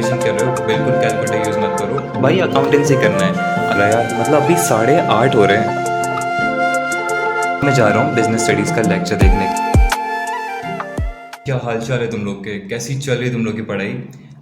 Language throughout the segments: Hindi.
कैलकुलेशन कर रहे हो बिल्कुल कैलकुलेटर यूज़ मत करो भाई, अकाउंटेंसी करना है। अरे यार मतलब अभी 8:30 हो रहे हैं, मैं जा रहा हूँ बिजनेस स्टडीज़ का लेक्चर देखने के। क्या हाल चाल है तुम लोग के, कैसी चल रही है तुम लोग की पढ़ाई?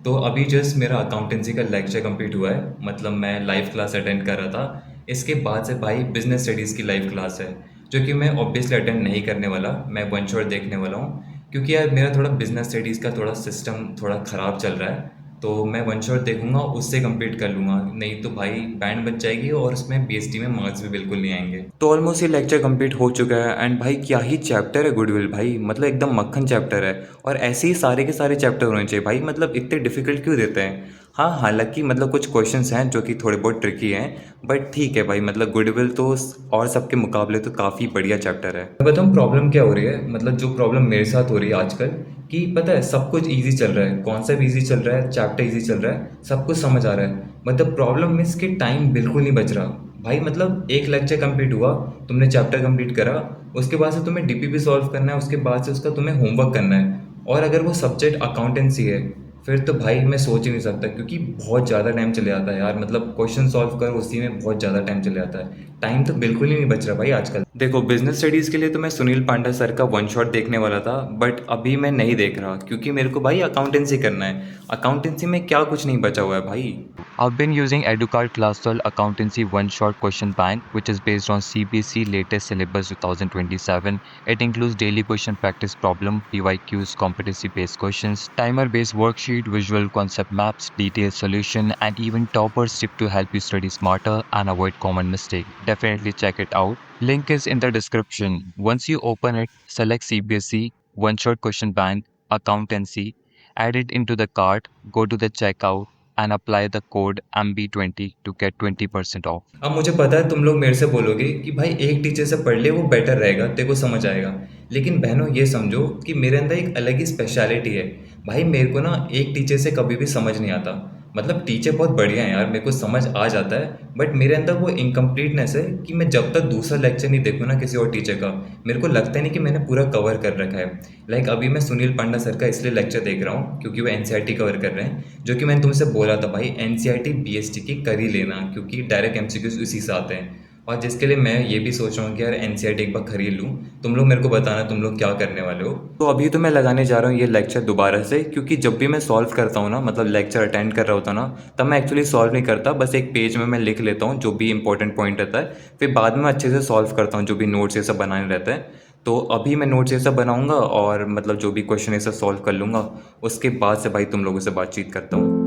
तो अभी जस्ट मेरा अकाउंटेंसी का लेक्चर कंप्लीट हुआ है, मतलब मैं लाइव क्लास अटेंड कर रहा था। इसके बाद से भाई बिजनेस स्टडीज़ की लाइव क्लास है, जो कि मैं ऑब्वियसली अटेंड नहीं करने वाला, मैं वन शॉट देखने वाला हूँ। क्योंकि यार मेरा थोड़ा बिजनेस स्टडीज़ का थोड़ा सिस्टम थोड़ा ख़राब चल रहा है, तो मैं वन शॉट देखूंगा, उससे कंप्लीट कर लूंगा, नहीं तो भाई बैंड बच जाएगी और उसमें बीएसटी में मार्क्स भी बिल्कुल नहीं आएंगे। तो ऑलमोस्ट ये लेक्चर कंप्लीट हो चुका है एंड भाई क्या ही चैप्टर है गुडविल भाई, मतलब एकदम मक्खन चैप्टर है। और ऐसे ही सारे के सारे चैप्टर होने चाहिए भाई, मतलब इतने डिफिकल्ट क्यों देते हैं? हाँ हालांकि मतलब कुछ क्वेश्चंस हैं जो कि थोड़े बहुत ट्रिकी हैं, बट ठीक है भाई, मतलब गुडविल तो और सबके मुकाबले तो काफ़ी बढ़िया चैप्टर है। मैं बताऊँ प्रॉब्लम क्या हो रही है, मतलब जो प्रॉब्लम मेरे साथ हो रही है आजकल, कि पता है सब कुछ इजी चल रहा है, कॉन्सेप्ट इजी चल रहा है, चैप्टर इजी चल रहा है, सब कुछ समझ आ रहा है, मतलब प्रॉब्लम में इसके टाइम बिल्कुल नहीं बच रहा भाई। मतलब एक लेक्चर कंप्लीट हुआ, तुमने चैप्टर कंप्लीट करा, उसके बाद से तुम्हें डीपीपी सॉल्व करना है, उसके बाद से उसका तुम्हें होमवर्क करना है, और अगर वो सब्जेक्ट अकाउंटेंसी है फिर तो भाई मैं सोच ही नहीं सकता, क्योंकि बहुत ज़्यादा टाइम चले जाता है यार, मतलब क्वेश्चन सॉल्व करो उसी में बहुत ज़्यादा टाइम चले जाता है, टाइम तो बिल्कुल ही नहीं बच रहा भाई आजकल। देखो बिजनेस स्टडीज़ के लिए तो मैं सुनील पांडा सर का वन शॉट देखने वाला था, बट अभी मैं नहीं देख रहा क्योंकि मेरे को भाई अकाउंटेंसी करना है। अकाउंटेंसी में क्या कुछ नहीं बचा हुआ है भाई। I've been using Educard Classroom Accountancy One Shot Question Bank, which is based on CBSE latest syllabus 2027. It includes daily question practice problem, PYQs, competency-based questions, timer-based worksheet, visual concept maps, detailed solution, and even toppers tip to help you study smarter and avoid common mistakes. Definitely check it out. Link is in the description. Once you open it, select CBSE One Shot Question Bank Accountancy, add it into the cart, go to the checkout and apply the code MB20 to get 20% off. अब मुझे पता है तुम लोग मेरे से बोलोगे कि भाई एक टीचर से पढ़ ले वो बेटर रहेगा, तेरे को समझ आएगा, लेकिन बहनों ये समझो कि मेरे अंदर एक अलग ही स्पेशलिटी है भाई। मेरे को ना एक टीचर से कभी भी समझ नहीं आता, मतलब टीचर बहुत बढ़िया है यार, मेरे को समझ आ जाता है, बट मेरे अंदर वो इनकम्प्लीटनेस है कि मैं जब तक दूसरा लेक्चर नहीं देखूँ ना किसी और टीचर का, मेरे को लगता ही नहीं कि मैंने पूरा कवर कर रखा है। लाइक अभी मैं सुनील पांडा सर का इसलिए लेक्चर देख रहा हूँ क्योंकि वो एनसीईआरटी कवर कर रहे हैं, जो कि मैंने तुमसे बोला था भाई एनसीईआरटी बीएसटी की कर ही लेना, क्योंकि डायरेक्ट एमसीक्यूज उसी से आते हैं। और जिसके लिए मैं ये भी सोच रहा हूँ कि यार एनसीईआरटी एक बार खरीद लूँ। तुम लोग मेरे को बताना तुम लोग क्या करने वाले हो। तो अभी तो मैं लगाने जा रहा हूँ ये लेक्चर दोबारा से, क्योंकि जब भी मैं सॉल्व करता हूँ ना, मतलब लेक्चर अटेंड कर रहा होता ना, तब मैं एक्चुअली सॉल्व नहीं करता, बस एक पेज में मैं लिख लेता हूँ जो भी इंपॉर्टेंट पॉइंट रहता है, फिर बाद में अच्छे से सॉल्व करता हूँ जो भी नोट्स ये सब बनाने रहते हैं। तो अभी मैं नोट्स ये सब बनाऊंगा और मतलब जो भी क्वेश्चन ये सब सॉल्व कर लूँगा, उसके बाद से भाई तुम लोगों से बातचीत करता हूँ।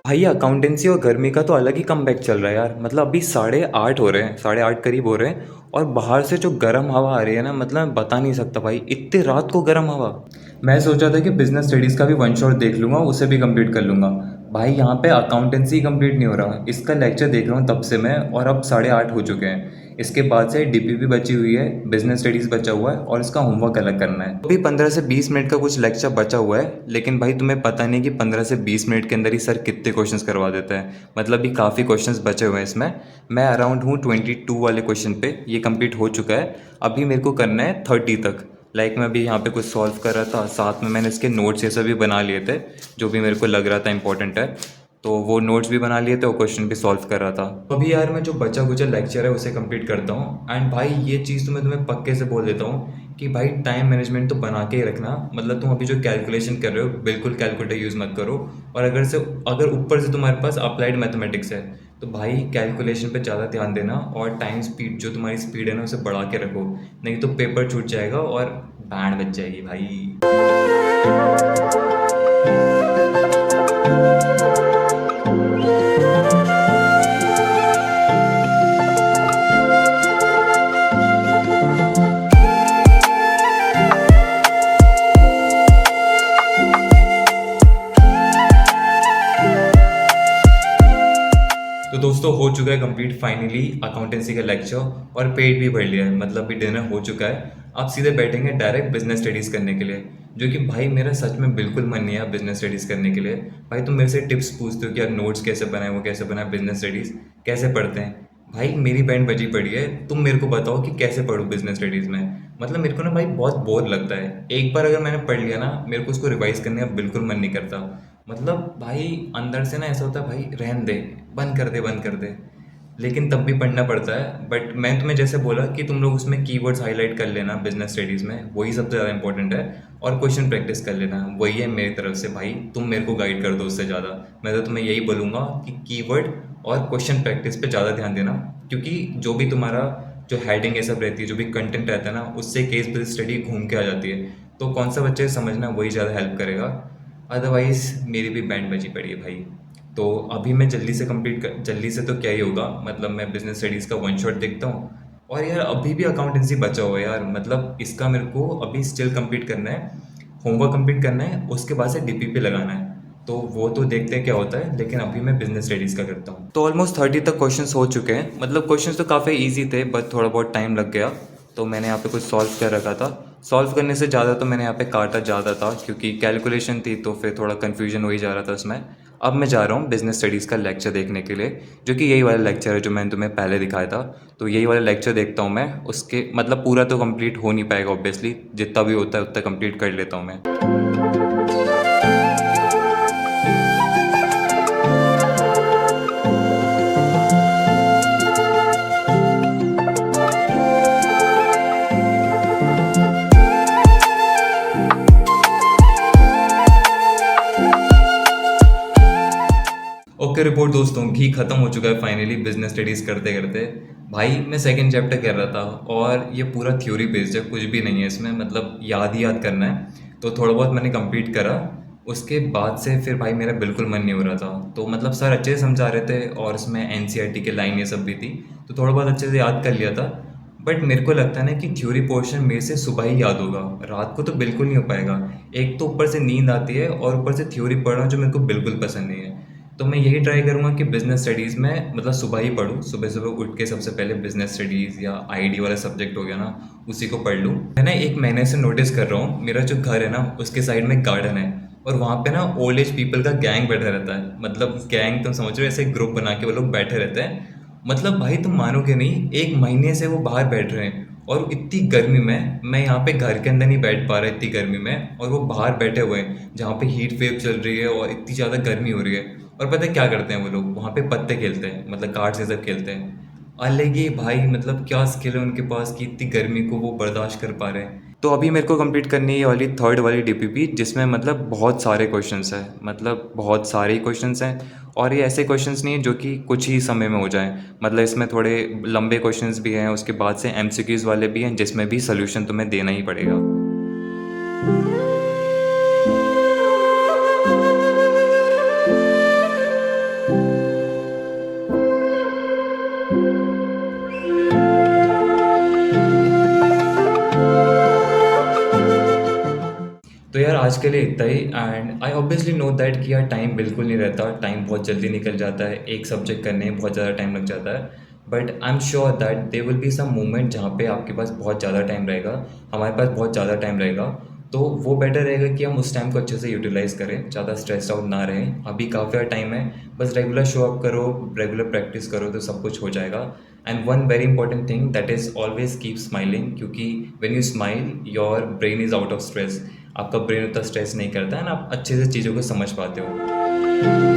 भाई अकाउंटेंसी और गर्मी का तो अलग ही कमबैक चल रहा है यार, मतलब अभी 8:30 हो रहे हैं, 8:30 करीब हो रहे हैं, और बाहर से जो गर्म हवा आ रही है ना, मतलब मैं बता नहीं सकता भाई, इतनी रात को गर्म हवा। मैं सोचा था कि बिजनेस स्टडीज़ का भी वन शॉट देख लूँगा, उसे भी कंप्लीट कर लूँगा। भाई यहाँ पे अकाउंटेंसी कंप्लीट नहीं हो रहा, इसका लेक्चर देख रहा हूँ तब से मैं, और अब 8:30 हो चुके हैं। इसके बाद से डीपीपी बची हुई है, बिजनेस स्टडीज़ बचा हुआ है, और इसका होमवर्क अलग करना है। अभी 15 से 20 मिनट का कुछ लेक्चर बचा हुआ है, लेकिन भाई तुम्हें पता नहीं कि 15 से 20 मिनट के अंदर ही सर कितने क्वेश्चंस करवा देते हैं, मतलब भी काफ़ी क्वेश्चंस बचे हुए हैं इसमें। मैं अराउंड हूँ 22 वाले क्वेश्चन पे, ये कंप्लीट हो चुका है, अभी मेरे को करना है 30 तक। लाइक मैं अभी यहाँ पे कुछ सॉल्व कर रहा था, साथ में मैंने इसके नोट्स ये सब भी बना लिए थे, जो भी मेरे को लग रहा था इंपॉर्टेंट है, तो वो नोट्स भी बना लिए थे और क्वेश्चन भी सॉल्व कर रहा था। तो अभी यार मैं जो बचा कुचा लेक्चर है उसे कंप्लीट करता हूँ, एंड भाई ये चीज़ तो मैं तुम्हें पक्के से बोल देता हूँ कि भाई टाइम मैनेजमेंट तो बना के ही रखना, मतलब तुम अभी जो कैलकुलेशन कर रहे हो बिल्कुल कैलकुलेटर यूज़ मत करो, और अगर ऊपर से तुम्हारे पास अप्लाइड मैथमेटिक्स है तो भाई कैलकुलेशन पे ज़्यादा ध्यान देना, और टाइम स्पीड जो तुम्हारी स्पीड है ना उसे बढ़ा के रखो, नहीं तो पेपर छूट जाएगा और बैंड बच जाएगी भाई। तो दोस्तों हो चुका है कंप्लीट फाइनली अकाउंटेंसी का लेक्चर, और पेट भी भर लिया है, मतलब भी डिनर हो चुका है। आप सीधे बैठेंगे डायरेक्ट बिजनेस स्टडीज़ करने के लिए, जो कि भाई मेरा सच में बिल्कुल मन नहीं है बिजनेस स्टडीज़ करने के लिए। भाई तुम मेरे से टिप्स पूछते हो कि यार नोट्स कैसे बनाए, वो कैसे बनाए, बिजनेस स्टडीज़ कैसे पढ़ते हैं। भाई मेरी बैंड बजी पड़ी है, तुम मेरे को बताओ कि कैसे पढूँ बिजनेस स्टडीज़ में। मतलब मेरे को ना भाई बहुत बोर लगता है, एक बार अगर मैंने पढ़ लिया ना मेरे को उसको रिवाइज करने का बिल्कुल मन नहीं करता। मतलब भाई अंदर से ना ऐसा होता है भाई रहन दे, बंद कर दे, बंद कर दे। लेकिन तब भी पढ़ना पड़ता है। बट मैं तुम्हें जैसे बोला कि तुम लोग उसमें कीवर्ड्स हाईलाइट कर लेना बिजनेस स्टडीज़ में, वही सबसे ज़्यादा इंपॉर्टेंट है। और क्वेश्चन प्रैक्टिस कर लेना, वही है मेरी तरफ से भाई। तुम मेरे को गाइड कर दो उससे ज़्यादा। मैं तो तुम्हें यही बोलूँगा कि कीवर्ड और क्वेश्चन प्रैक्टिस पे ज़्यादा ध्यान देना, क्योंकि जो भी तुम्हारा जो हेडिंग ये सब रहती है, जो भी कंटेंट रहता है ना, उससे केस बेस्ड स्टडी घूम के आ जाती है। तो कौन सा बच्चे समझना वही ज़्यादा हेल्प करेगा। अदरवाइज़ मेरी भी बैंड बजी पड़ी है भाई। तो अभी मैं जल्दी से तो क्या ही होगा, मतलब मैं बिजनेस स्टडीज़ का वन शॉट देखता हूँ। और यार अभी भी अकाउंटेंसी बचा हुआ है यार, मतलब इसका मेरे को अभी स्टिल कंप्लीट करना है, होमवर्क कंप्लीट करना है, उसके बाद से डीपीपी लगाना है। तो वो तो देखते हैं क्या होता है, लेकिन अभी मैं बिजनेस स्टडीज़ का करता हूँ। तो ऑलमोस्ट 30 तक क्वेश्चंस हो चुके हैं। मतलब क्वेश्चंस तो काफ़ी इजी थे, बट थोड़ा बहुत टाइम लग गया। तो मैंने यहाँ पे कुछ सॉल्व कर रखा था। सॉल्व करने से ज़्यादा तो मैंने यहाँ पे काटा ज़्यादा था, क्योंकि कैलकुलेशन थी तो फिर थोड़ा कन्फ्यूजन हो ही जा रहा था उसमें। अब मैं जा रहा हूँ बिजनेस स्टडीज़ का लेक्चर देखने के लिए, जो कि यही वाला लेक्चर है जो मैंने तुम्हें पहले दिखाया था। तो यही वाला लेक्चर देखता हूँ मैं। उसके मतलब पूरा तो कंप्लीट हो नहीं पाएगा ऑब्वियसली, जितना भी होता है उतना कंप्लीट कर लेता हूँ मैं। ओके रिपोर्ट दोस्तों, घी खत्म हो चुका है फाइनली बिजनेस स्टडीज़ करते करते। भाई मैं सेकंड चैप्टर कर रहा था, और ये पूरा थ्योरी बेस्ड है, कुछ भी नहीं है इसमें, मतलब याद ही याद करना है। तो थोड़ा बहुत मैंने कंप्लीट करा, उसके बाद से फिर भाई मेरा बिल्कुल मन नहीं हो रहा था। तो मतलब सर अच्छे से समझा रहे थे, और इसमें एनसीईआरटी के लाइन ये सब भी थी, तो थोड़ा बहुत अच्छे से याद कर लिया था। बट मेरे को लगता है ना कि थ्योरी पोर्शन मेरे से सुबह ही याद होगा, रात को तो बिल्कुल नहीं हो पाएगा। एक तो ऊपर से नींद आती है, और ऊपर से थ्योरी पढ़ रहा हूँ जो मेरे को बिल्कुल पसंद नहीं है। तो मैं यही ट्राई करूँगा कि बिज़नेस स्टडीज़ में मतलब सुबह ही पढूँ, सुबह-सुबह उठ के सबसे पहले बिज़नेस स्टडीज़ या आईडी वाला सब्जेक्ट हो गया ना, उसी को पढ़ लूँ। मैं ना 1 महीने से नोटिस कर रहा हूँ, मेरा जो घर है ना उसके साइड में गार्डन है, और वहाँ पे ना ओल्ड एज पीपल का गैंग बैठा रहता है। मतलब गैंग तुम समझ रहे हो, ऐसे ग्रुप बना के वो लोग बैठे रहते हैं। मतलब भाई तुम मानोगे नहीं, 1 महीने से वो बाहर बैठ रहे हैं, और इतनी गर्मी में मैं यहाँ पे घर के अंदर नहीं बैठ पा रहा इतनी गर्मी में, और वो बाहर बैठे हुए हैं जहाँ पे हीट वेव चल रही है और इतनी ज़्यादा गर्मी हो रही है। और पता है क्या करते हैं वो लोग, वहाँ पे पत्ते खेलते हैं, मतलब कार्ड्स ये सब खेलते हैं। अलग ही भाई, मतलब क्या स्किल है उनके पास कि इतनी गर्मी को वो बर्दाश्त कर पा रहे हैं। तो अभी मेरे को कंप्लीट करनी है ये वाली थर्ड वाली डीपीपी, जिसमें मतलब बहुत सारे क्वेश्चंस हैं, मतलब बहुत सारे ही क्वेश्चंस हैं। और ये ऐसे क्वेश्चंस नहीं है जो कि कुछ ही समय में हो जाएं, मतलब इसमें थोड़े लंबे क्वेश्चंस भी हैं, उसके बाद से एमसीक्यूज़ वाले भी हैं, जिसमें भी सोल्यूशन तुम्हें देना ही पड़ेगा। तो यार आज के लिए इतना ही। And I obviously know that कि यार टाइम बिल्कुल नहीं रहता, टाइम बहुत जल्दी निकल जाता है, एक सब्जेक्ट करने में बहुत ज़्यादा टाइम लग जाता है। But I am sure that there will be some moment जहाँ पे आपके पास बहुत ज़्यादा टाइम रहेगा, हमारे पास बहुत ज़्यादा टाइम रहेगा। तो वो बेटर रहेगा कि हम उस टाइम को अच्छे से यूटिलाइज़ करें, ज़्यादा स्ट्रेस आउट ना रहें। अभी काफ़ी टाइम है, बस रेगुलर शो अप करो, रेगुलर प्रैक्टिस करो, तो सब कुछ हो जाएगा। And one very important thing that is always keep smiling, क्योंकि when you smile your brain is out of stress. आपका ब्रेन उतना स्ट्रेस नहीं करता है ना, आप अच्छे से चीज़ों को समझ पाते हो।